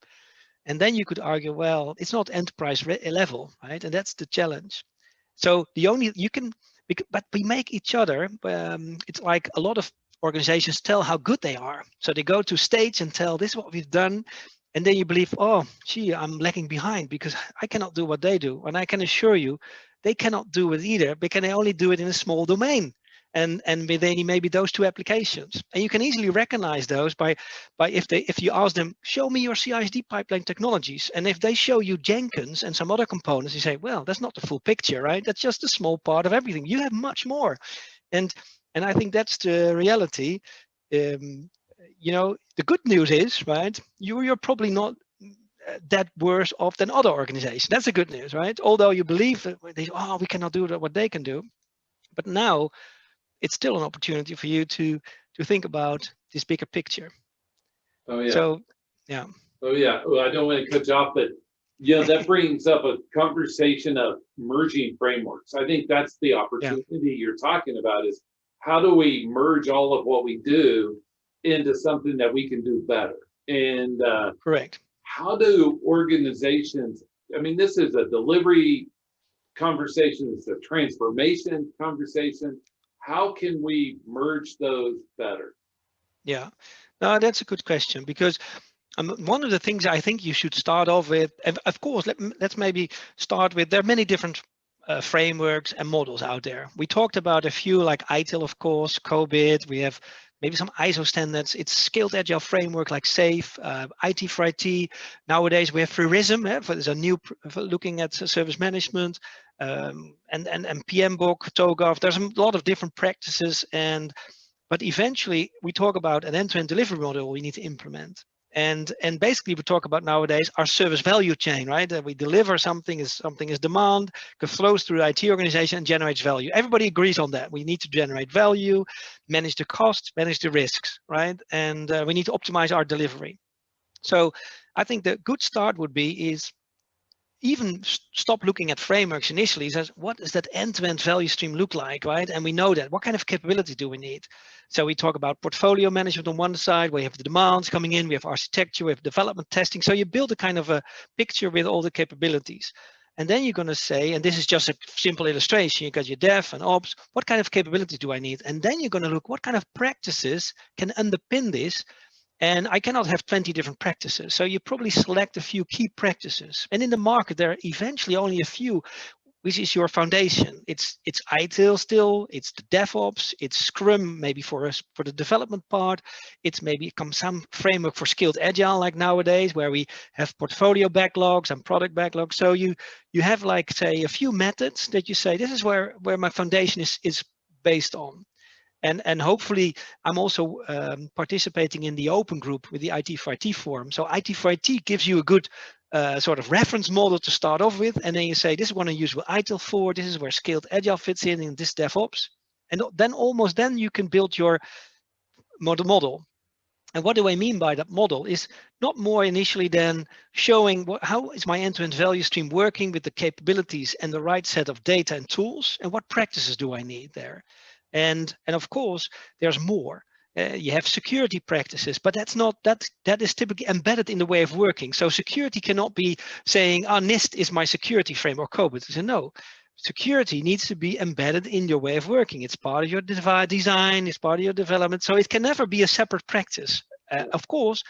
And then you could argue, well, it's not enterprise level, right? And that's the challenge. So but we make each other, it's like a lot of organizations tell how good they are. So they go to stage and tell, this is what we've done. And then you believe, oh, gee, I'm lagging behind because I cannot do what they do. And I can assure you, they cannot do it either, because they only do it in a small domain. And within maybe those two applications. And you can easily recognize those by if you ask them, show me your CI/CD pipeline technologies. And if they show you Jenkins and some other components, you say, well, that's not the full picture, right? That's just a small part of everything. You have much more. And I think that's the reality. The good news is, right, you're probably not that worse off than other organizations. That's the good news, right? Although you believe that we cannot do what they can do. But now it's still an opportunity for you to think about this bigger picture. Oh yeah. So yeah. Oh yeah. Well, I don't want to cut you off, but that brings up a conversation of merging frameworks. I think that's the opportunity you're talking about, is how do we merge all of what we do into something that we can do better? And Correct. How do organizations, I mean, this is a delivery conversation, it's a transformation conversation. How can we merge those better? Yeah, no, that's a good question, because one of the things I think you should start off with, and of course, let's maybe start with, there are many different frameworks and models out there. We talked about a few, like ITIL, of course, COBIT. We have maybe some ISO standards. It's scaled agile framework like SAFe, IT for IT. Nowadays we have FreeRhythm, there's a new for looking at service management, and PMBOK, TOGAF. There's a lot of different practices, but eventually we talk about an end-to-end delivery model we need to implement. And basically we talk about nowadays our service value chain, right? That we deliver something is demand, flows through the IT organization and generates value. Everybody agrees on that. We need to generate value, manage the costs, manage the risks, right? And we need to optimize our delivery. So I think the good start would be is even stop looking at frameworks initially. Says, what does that end-to-end value stream look like, right? And we know that. What kind of capability do we need? So we talk about portfolio management on one side, where you have the demands coming in, we have architecture, we have development testing. So you build a kind of a picture with all the capabilities. And then you're going to say, and this is just a simple illustration, you got your dev and ops, what kind of capability do I need? And then you're going to look, what kind of practices can underpin this? And I cannot have 20 different practices. So you probably select a few key practices. And in the market, there are eventually only a few, which is your foundation. It's ITIL still, it's the DevOps, it's Scrum maybe for us for the development part. It's maybe some framework for skilled agile like nowadays, where we have portfolio backlogs and product backlogs. So you have like, say, a few methods that you say, this is where my foundation is based on. And hopefully I'm also participating in the open group with the IT for IT forum. So IT for IT gives you a good sort of reference model to start off with. And then you say, this is what I use with ITIL for, this is where skilled agile fits in this DevOps. And then you can build your model. And what do I mean by that model is not more initially than showing how is my end-to-end value stream working with the capabilities and the right set of data and tools, and what practices do I need there? And of course, there's more. You have security practices, but that is typically embedded in the way of working. So security cannot be saying, NIST is my security framework code. So no, security needs to be embedded in your way of working. It's part of your design, it's part of your development. So it can never be a separate practice. Of course,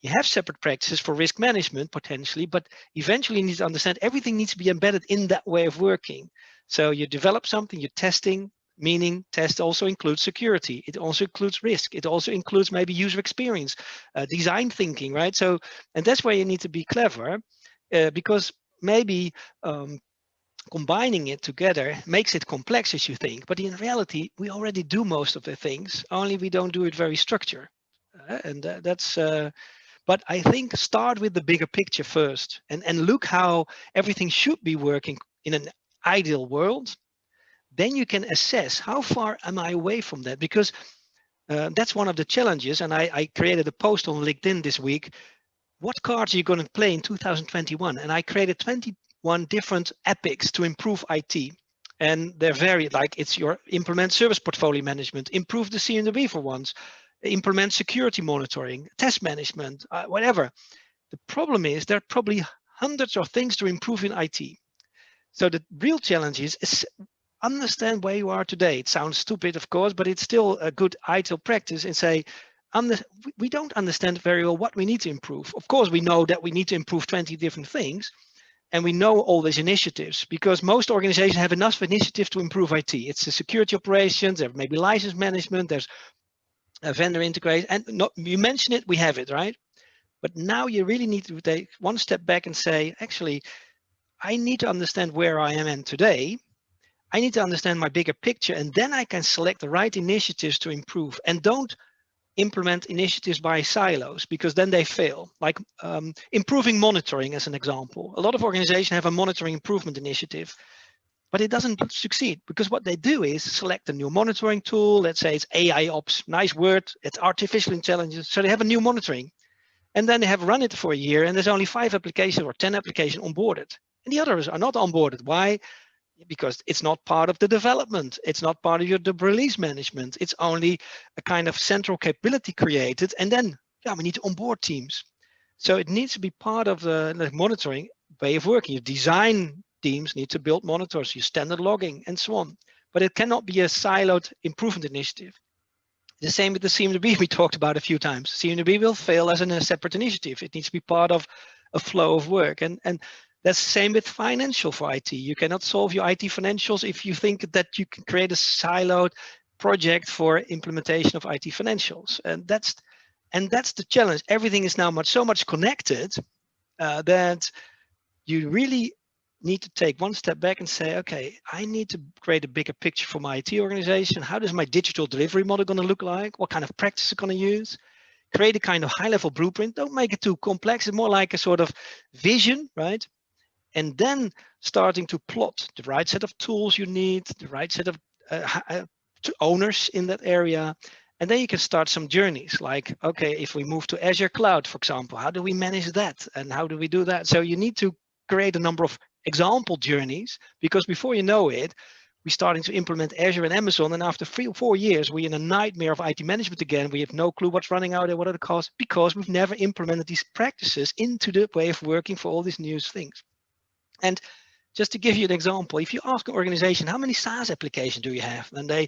you have separate practices for risk management potentially, but eventually you need to understand everything needs to be embedded in that way of working. So you develop something, you're testing, meaning test also includes security. It also includes risk. It also includes maybe user experience, design thinking, right? So, and that's where you need to be clever because maybe combining it together makes it complex as you think, but in reality, we already do most of the things, only we don't do it very structured. But I think start with the bigger picture first and look how everything should be working in an ideal world. Then you can assess how far am I away from that, because that's one of the challenges. And I created a post on LinkedIn this week. What cards are you going to play in 2021? And I created 21 different epics to improve IT. And they're very like, it's your implement service portfolio management, improve the CMDB for once, implement security monitoring, test management, whatever. The problem is there are probably hundreds of things to improve in IT. So the real challenge is understand where you are today. It sounds stupid, of course, but it's still a good ITIL practice and say, we don't understand very well what we need to improve. Of course, we know that we need to improve 20 different things, and we know all these initiatives because most organizations have enough initiatives to improve IT. It's the security operations, there may be license management, there's a vendor integration, and you mention it, we have it, right? But now you really need to take one step back and say, actually, I need to understand where I am in today. I need to understand my bigger picture, and then I can select the right initiatives to improve. And don't implement initiatives by silos, because then they fail. Like improving monitoring as an example. A lot of organizations have a monitoring improvement initiative, but it doesn't succeed because what they do is select a new monitoring tool. Let's say it's AI ops, nice word, it's artificial intelligence. So they have a new monitoring, and then they have run it for a year, and there's only 5 applications or 10 applications onboarded. And the others are not onboarded. Why? Because it's not part of the development. It's not part of the release management. It's only a kind of central capability created. And then, we need to onboard teams. So it needs to be part of the monitoring way of working. Your design teams need to build monitors, your standard logging, and so on. But it cannot be a siloed improvement initiative. The same with the CMDB we talked about a few times. CMDB will fail as a separate initiative. It needs to be part of a flow of work. And that's the same with financial for IT. You cannot solve your IT financials if you think that you can create a siloed project for implementation of IT financials. And that's the challenge. Everything is now so much connected that you really need to take one step back and say, okay, I need to create a bigger picture for my IT organization. How does my digital delivery model going to look like? What kind of practice is going to use? create a kind of high-level blueprint. Don't make it too complex. It's more like a sort of vision, right? And then starting to plot the right set of tools you need, the right set of owners in that area. And then you can start some journeys like, okay, if we move to Azure Cloud, for example, how do we manage that? And how do we do that? So you need to create a number of example journeys, because before you know it, we're starting to implement Azure and Amazon. And after 3 or 4 years, we're in a nightmare of IT management again. We have no clue what's running out there, what are the costs, because we've never implemented these practices into the way of working for all these new things. And just to give you an example, if you ask an organization, how many SaaS applications do you have? And they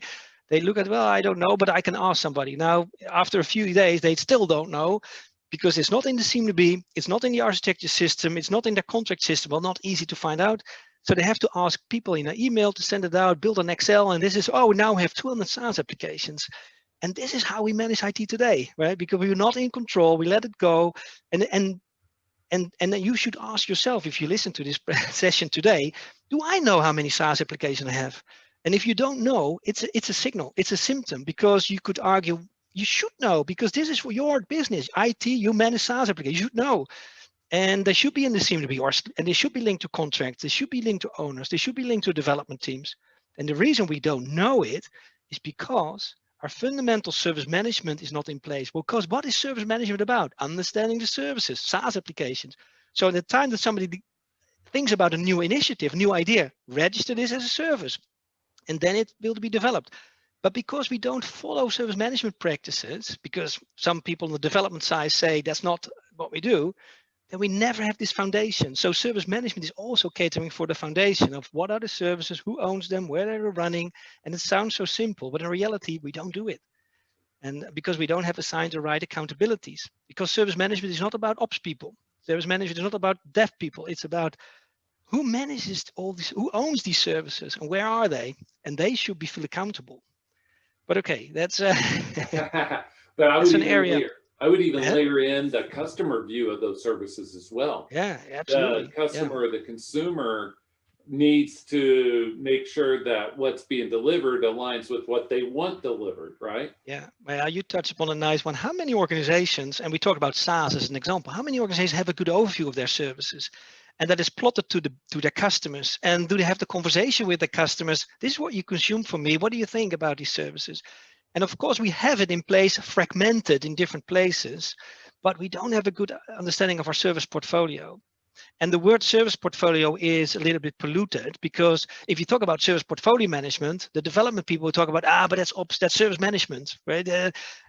look at, well, I don't know, but I can ask somebody. Now, after a few days, they still don't know, because it's not in the seem to be, it's not in the architecture system, it's not in the contract system, well, not easy to find out. So they have to ask people in an email to send it out, build an Excel, and this is, oh, now we have 200 SaaS applications. And this is how we manage IT today, right? Because we were not in control, we let it go. And then you should ask yourself, if you listen to this session today, do I know how many SaaS applications I have? And if you don't know, it's a signal, it's a symptom, because you could argue you should know, because this is for your business. IT, you manage SaaS applications, you should know. And they should be in the CMDB, and they should be linked to contracts, they should be linked to owners, they should be linked to development teams. And the reason we don't know it is because our fundamental service management is not in place. Because what is service management about? Understanding the services, SaaS applications. So at the time that somebody thinks about a new initiative, new idea, register this as a service, and then it will be developed. But because we don't follow service management practices, because some people on the development side say that's not what we do, then we never have this foundation. So service management is also catering for the foundation of what are the services, who owns them, where they're running. And it sounds so simple, but in reality, we don't do it. And because we don't have assigned the right accountabilities, because service management is not about ops people. Service management is not about dev people. It's about who manages all this, who owns these services, and where are they? And they should be feel accountable. But okay, that's but that's an area. I would even layer in the customer view of those services as well. Yeah, absolutely. The customer, the consumer needs to make sure that what's being delivered aligns with what they want delivered, right? Yeah, well, you touched upon a nice one. How many organizations, and we talk about SaaS as an example, how many organizations have a good overview of their services? And that is plotted to their customers. And do they have the conversation with the customers? This is what you consume from me. What do you think about these services? And of course, we have it in place, fragmented in different places, but we don't have a good understanding of our service portfolio. And the word service portfolio is a little bit polluted, because if you talk about service portfolio management, the development people will talk about, but that's ops, that's service management, right?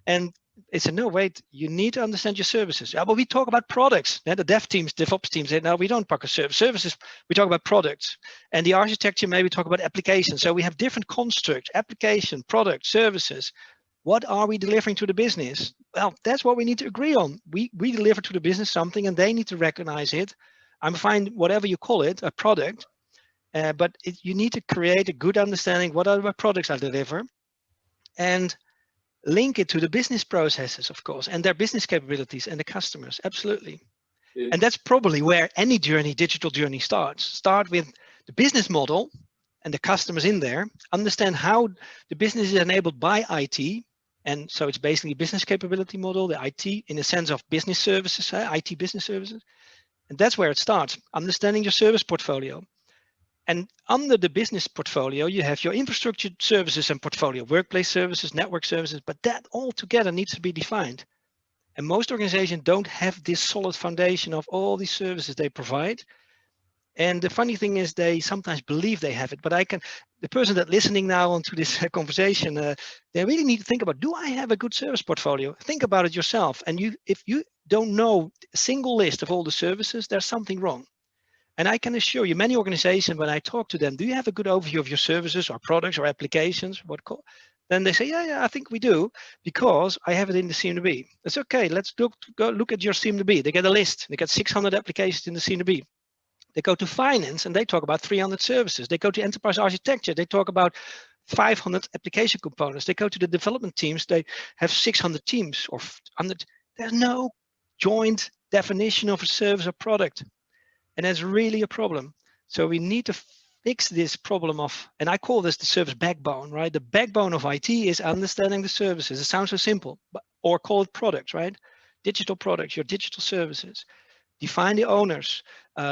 And it's a no, wait, you need to understand your services. Yeah, but we talk about products. Yeah, the dev teams, DevOps teams say, no, we don't talk about services. We talk about products. And the architecture, maybe talk about applications. So we have different constructs, application, product, services. What are we delivering to the business? Well, that's what we need to agree on. We deliver to the business something, and they need to recognize it. I'm fine, whatever you call it, a product, but you need to create a good understanding what are the products I deliver, and link it to the business processes, of course, and their business capabilities and the customers, absolutely. And that's probably where any journey, digital journey starts. Start with the business model and the customers in there, understand how the business is enabled by IT. And so it's basically a business capability model, the IT in the sense of business services, IT business services. And that's where it starts, understanding your service portfolio. And under the business portfolio, you have your infrastructure services and portfolio, workplace services, network services, but that all together needs to be defined. And most organizations don't have this solid foundation of all these services they provide. And the funny thing is they sometimes believe they have it, but the person that's listening now onto this conversation, they really need to think about, do I have a good service portfolio? Think about it yourself. And if you don't know a single list of all the services, there's something wrong. And I can assure you, many organizations, when I talk to them, do you have a good overview of your services or products or applications? Then they say, yeah, I think we do, because I have it in the CMDB. It's okay, let's go look at your CMDB. They get a list. They get 600 applications in the CMDB. They go to finance and they talk about 300 services. They go to enterprise architecture. They talk about 500 application components. They go to the development teams. They have 600 teams or 100. There's no joint definition of a service or product. And that's really a problem. So we need to fix this problem of, and I call this the service backbone, right? The backbone of IT is understanding the services. It sounds so simple, but or call it products, right? Digital products, your digital services. Define the owners,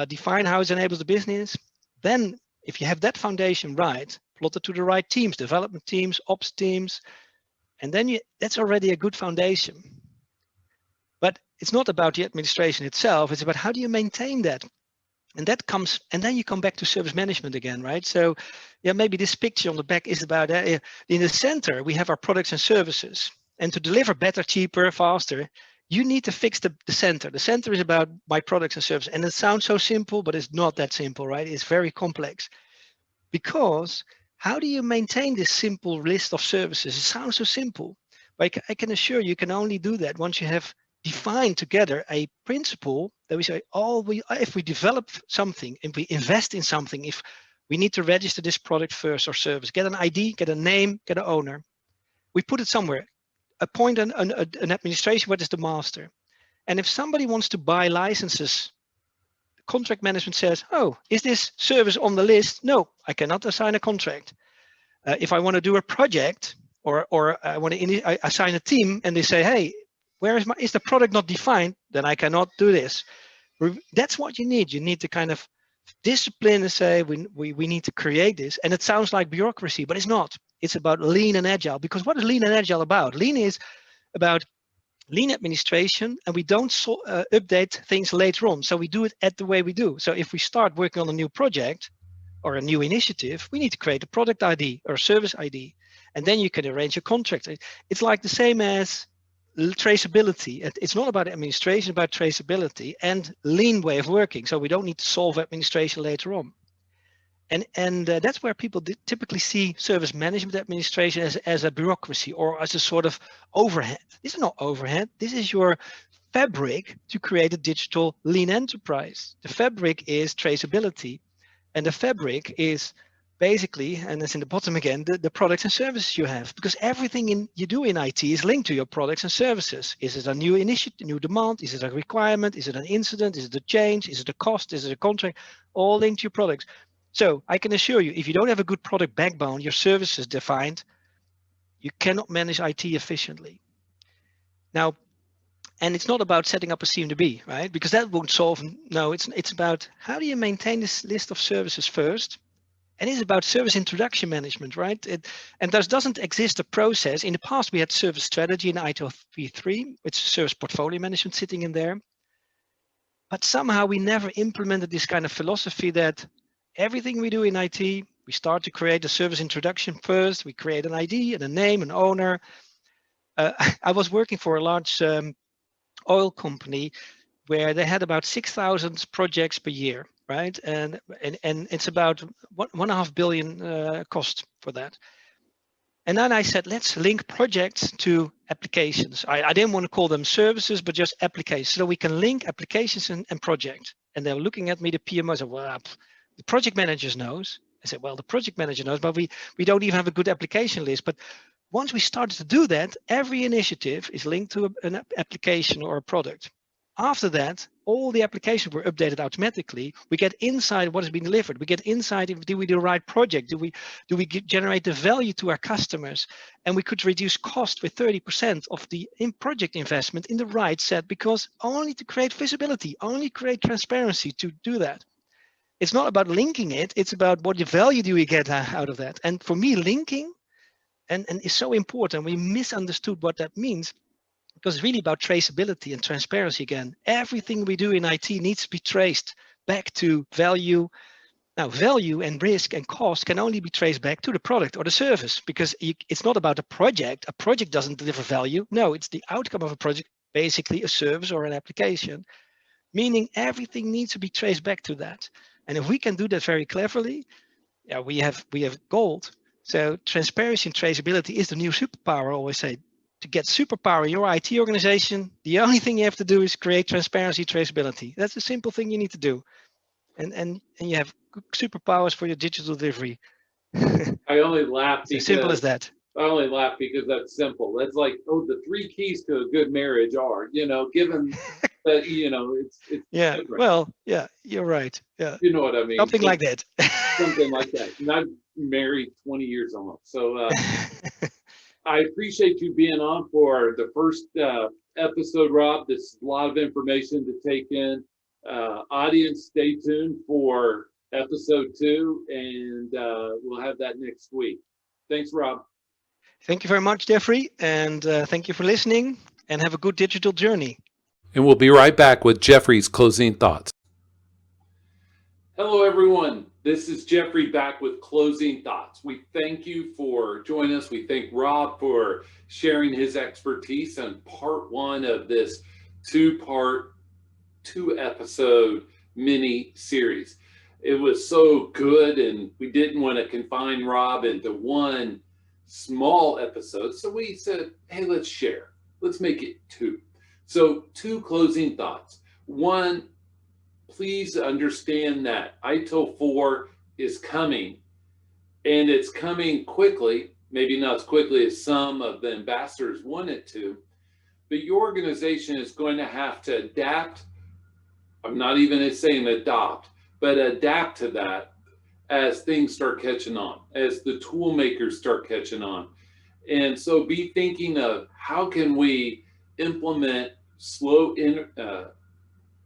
define how it enables the business. Then if you have that foundation right, plot it to the right teams, development teams, ops teams, and then that's already a good foundation. But it's not about the administration itself, it's about how do you maintain that? And that comes, and then you come back to service management again, right? So yeah, maybe this picture on the back is about, in the center, we have our products and services. And to deliver better, cheaper, faster, you need to fix the center. The center is about my products and services. And it sounds so simple, but it's not that simple, right? It's very complex. Because how do you maintain this simple list of services? It sounds so simple, but I can assure you can only do that once you have defined together a principle that we say, if we develop something, if we invest in something, if we need to register this product first or service, get an ID, get a name, get an owner, we put it somewhere, appoint an administration, what is the master? And if somebody wants to buy licenses, contract management says, oh, is this service on the list? No, I cannot assign a contract. If I want to do a project or I want to assign a team and they say, hey, where is the product not defined? Then I cannot do this. That's what you need. You need to kind of discipline and say, we need to create this. And it sounds like bureaucracy, but it's not. It's about lean and agile. Because what is lean and agile about? Lean is about lean administration, and we don't update things later on. So we do it at the way we do. So if we start working on a new project or a new initiative, we need to create a product ID or a service ID. And then you can arrange a contract. It's like the same as traceability. It's not about administration, about traceability and lean way of working. So we don't need to solve administration later on. And that's where people typically see service management administration as a bureaucracy or as a sort of overhead. This is not overhead. This is your fabric to create a digital lean enterprise. The fabric is traceability. And the fabric is basically, and it's in the bottom again, the products and services you have. Because everything you do in IT is linked to your products and services. Is it a new initiative, new demand? Is it a requirement? Is it an incident? Is it a change? Is it a cost? Is it a contract? All linked to your products. So I can assure you, if you don't have a good product backbone, your services defined, you cannot manage IT efficiently. Now, and it's not about setting up a CMDB, right? Because that won't solve. No, it's about how do you maintain this list of services first, and it's about service introduction management, right? And there doesn't exist a process. In the past, we had service strategy in ITIL v3, which is service portfolio management sitting in there, but somehow we never implemented this kind of philosophy that everything we do in IT, we start to create a service introduction first. We create an ID and a name, an owner. I was working for a large oil company where they had about 6,000 projects per year, right? And it's about 1.5 billion cost for that. And then I said, let's link projects to applications. I didn't want to call them services, but just applications. So we can link applications and projects. And they were looking at me, the PMO said, well, the project manager knows. I said, well, the project manager knows, but we don't even have a good application list. But once we started to do that, every initiative is linked to an application or a product. After that, all the applications were updated automatically. We get insight what has been delivered. We get insight if do we do the right project? Do we generate the value to our customers? And we could reduce cost with 30% of the project investment in the right set, because only to create visibility, only create transparency to do that. It's not about linking it. It's about what the value do we get out of that. And for me, linking and is so important. We misunderstood what that means, because it's really about traceability and transparency again. Everything we do in IT needs to be traced back to value. Now, value and risk and cost can only be traced back to the product or the service, because it's not about a project. A project doesn't deliver value. No, it's the outcome of a project, basically a service or an application, meaning everything needs to be traced back to that. And if we can do that very cleverly, yeah, we have gold. So transparency and traceability is the new superpower, I always say. To get superpower in your IT organization, the only thing you have to do is create transparency, traceability. That's a simple thing you need to do. And you have superpowers for your digital delivery. I only laugh because as simple as that. I only laugh because that's simple. That's like, oh, the 3 keys to a good marriage are, given that, it's yeah. different. Well, yeah, you're right. Yeah. You know what I mean? Something like that. Something like that. And I've married 20 years almost. So I appreciate you being on for the first episode, Rob. This is a lot of information to take in. Audience, stay tuned for episode 2, and we'll have that next week. Thanks, Rob. Thank you very much, Jeffrey, and thank you for listening, and have a good digital journey. And we'll be right back with Jeffrey's closing thoughts. Hello, everyone. This is Jeffrey back with closing thoughts. We thank you for joining us. We thank Rob for sharing his expertise on part 1 of this 2-episode mini series. It was so good, and we didn't want to confine Rob into one small episode. So we said, hey, let's share. Let's make it 2. So 2 closing thoughts. 1, please understand that ITIL 4 is coming, and it's coming quickly, maybe not as quickly as some of the ambassadors want it to, but your organization is going to have to adapt. I'm not even saying adopt, but adapt to that as things start catching on, as the tool makers start catching on. And so be thinking of how can we implement slow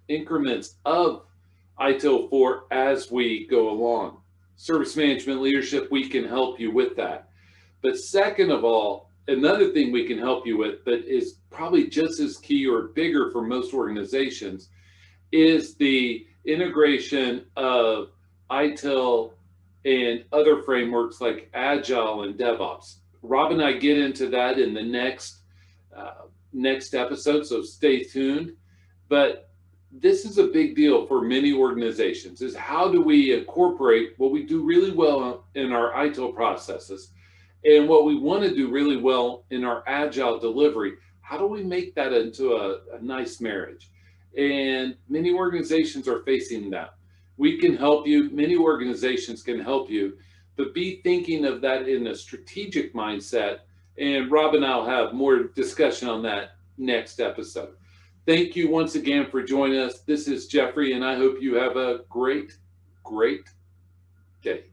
increments of ITIL 4 as we go along. Service management leadership, we can help you with that. But second of all, another thing we can help you with that is probably just as key or bigger for most organizations is the integration of ITIL and other frameworks like Agile and DevOps. Rob and I get into that in the next episode, so stay tuned. But this is a big deal for many organizations, is how do we incorporate what we do really well in our ITIL processes and what we want to do really well in our Agile delivery. How do we make that into a nice marriage? And many organizations are facing that. We can help you. Many organizations can help you, but be thinking of that in a strategic mindset. And Rob and I will have more discussion on that next episode. Thank you once again for joining us. This is Jeffrey, and I hope you have a great, great day.